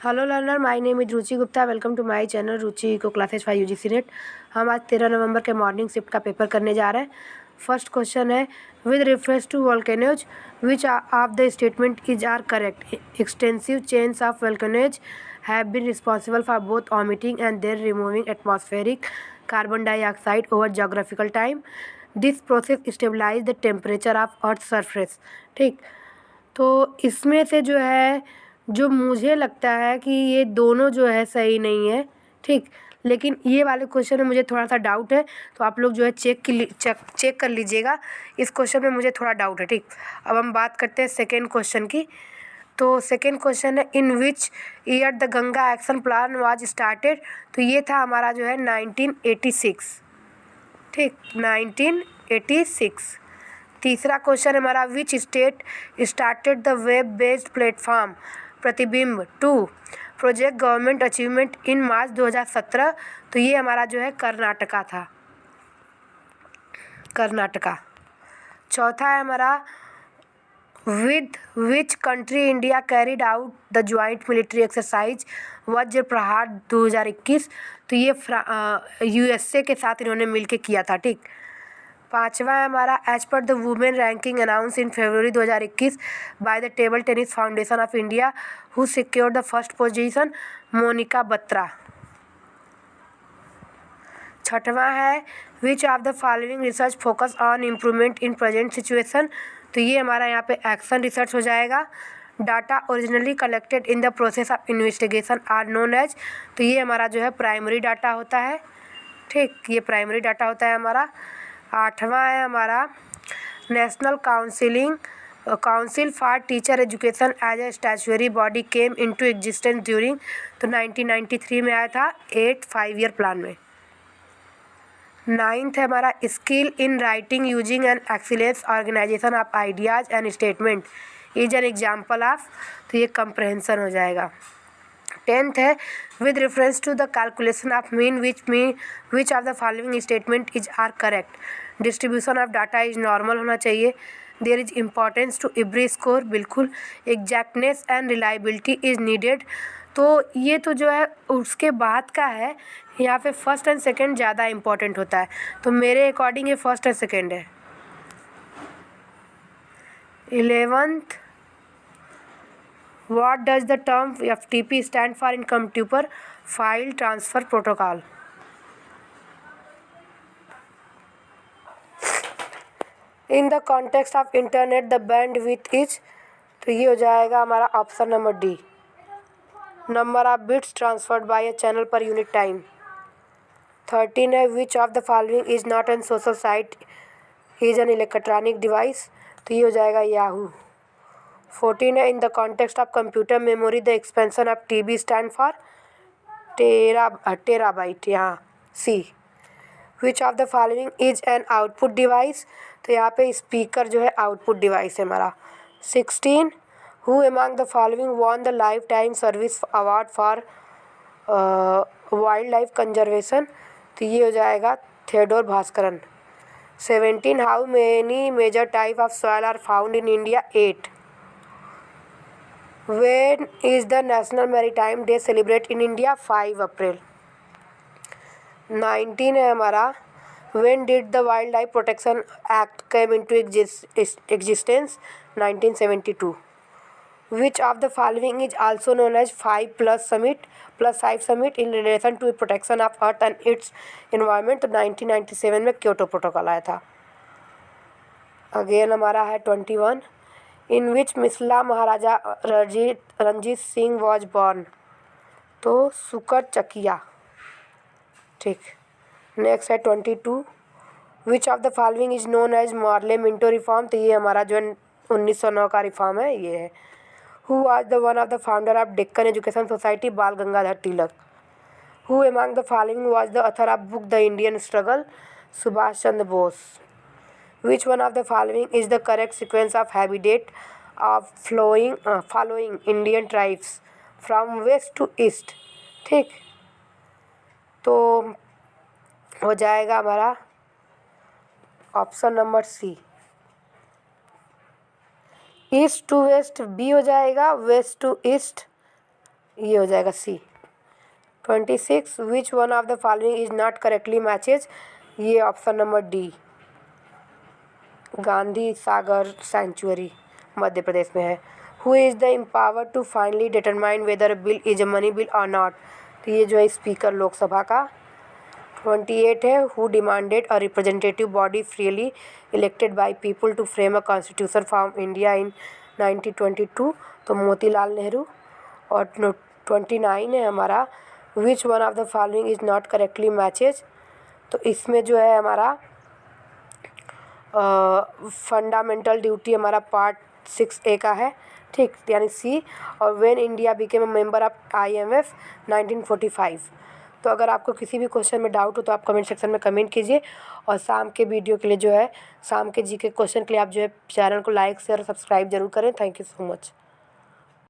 Hello learner, my name is Ruchi Gupta. Welcome to my channel Ruchi eco classes 5 UGC NET. हम आज 13 नवंबर के morning shift का paper करने जा रहे हैं। फर्स्ट क्वेश्चन है, with reference to volcanoes which of the statement is are correct? Extensive chains of volcanoes have been responsible for both omitting and there removing atmospheric carbon dioxide over geographical time. This process stabilize the temperature of earth surface. ठीक, तो इसमें से जो है, जो मुझे लगता है कि ये दोनों जो है सही नहीं है। ठीक, लेकिन ये वाले क्वेश्चन में मुझे थोड़ा सा डाउट है, तो आप लोग जो है चेक कर लीजिएगा। इस क्वेश्चन में मुझे थोड़ा डाउट है। ठीक, अब हम बात करते हैं सेकेंड क्वेश्चन की। तो सेकेंड क्वेश्चन है, in which year the Ganga action plan was started? तो ये था हमारा जो है 1986। ठीक, 1986। तीसरा क्वेश्चन हमारा, which state started the web based platform प्रतिबिंब 2 प्रोजेक्ट गवर्नमेंट अचीवमेंट इन मार्च 2017? तो ये हमारा जो है कर्नाटका था, कर्नाटका। चौथा है हमारा, with which country India carried out the joint military exercise वज्र प्रहार 2021? तो ये यूएसए के साथ इन्होंने मिलकर किया था। ठीक, पांचवा है हमारा, as per the women ranking announce in February 2021 by the table tennis foundation of India, who secured the first position? Monika Batra. छठवां है, which of the following research focus on improvement in present situation? तो ये हमारा यहाँ पे action research हो जाएगा। Data originally collected in the process of investigation are known as? तो ये हमारा जो है प्राइमरी डाटा होता है। ठीक, ये प्राइमरी डाटा होता है हमारा। आठवां है हमारा, national council for teacher education as a statutory body came into existence during? तो 1993 में आया था 5 ईयर प्लान में। नाइन्थ है हमारा, skill in writing using an excellence organization of ideas and statement is an example of? तो ये comprehension हो जाएगा। टेंथ है, with reference to the calculation of mean which of the following statement is are correct? Distribution of data is normal होना चाहिए। There is importance to every score, बिल्कुल। Exactness and reliability is needed. तो ये तो जो है उसके बाद का है, यहाँ पे फर्स्ट एंड सेकेंड ज़्यादा इम्पॉर्टेंट होता है। तो मेरे अकॉर्डिंग ये फर्स्ट एंड सेकेंड है। 11th, what does the term FTP stand for in computer file transfer protocol? In the context of internet the bandwidth is? तो ये हो जाएगा हमारा option number D, number of bits transferred by a channel पर unit time. 13 है, which of the following is not an social site is an electronic device? तो ये हो जाएगा याहू। 14 है, in the context of computer memory the expansion of TB stand for? Terabyte, यहाँ C. Which of the following is an output device? तो यहाँ पे speaker जो है आउटपुट डिवाइस है हमारा। 16, who among the following won the life time service award for wildlife लाइफ कंजर्वेशन? तो ये हो जाएगा Theodore Baskaran. 17, how many major type of soil are found in India? 8। When is the National Maritime Day celebrate in India? 5 अप्रैल। 19 है हमारा, when did the Wildlife Protection Act came into existence? 1972. Which of the following is also known as 5+ summit in relation to protection of earth and its environment? तो 1997 में Kyoto protocol आया था। Again हमारा है 21, in which Mithila Maharaja Ranjit Singh was born? तो Sukerchakia. ठीक, next है 22, which of the following is known as Morley Minto reform? तो ये हमारा जो 1909 का रिफॉर्म है, ये है। Who was the one of the founder of Deccan education society? Bal Gangadhar Tilak. Who among the following was the author of book the Indian struggle? Subhash Chandra Bose. Which one of the following is the correct sequence of habitat of following Indian tribes from west to east? ठीक, तो हो जाएगा हमारा option number C, east to west B हो जाएगा, west to east ये हो जाएगा C. 26 which one of the following is not correctly matches, ये option number D Gandhi Sagar sanctuary Madhya Pradesh में है। Who is the empower to finally determine whether bill is a money bill और not, तो ये जो है स्पीकर लोकसभा का। 28 है who demanded a representative body freely elected by people to frame a constitution for India in 1922, तो मोतीलाल नेहरू। और 29 है हमारा which one of the following is not correctly matches, तो इसमें जो है हमारा फंडामेंटल ड्यूटी हमारा पार्ट 6A का है, ठीक, यानी सी। और when India became a member of IMF 1945। तो अगर आपको किसी भी क्वेश्चन में डाउट हो तो आप कमेंट सेक्शन में कमेंट कीजिए। और शाम के वीडियो के लिए जो है, शाम के जीके क्वेश्चन के लिए आप जो है चैनल को लाइक शेयर और सब्सक्राइब जरूर करें। Thank you so much.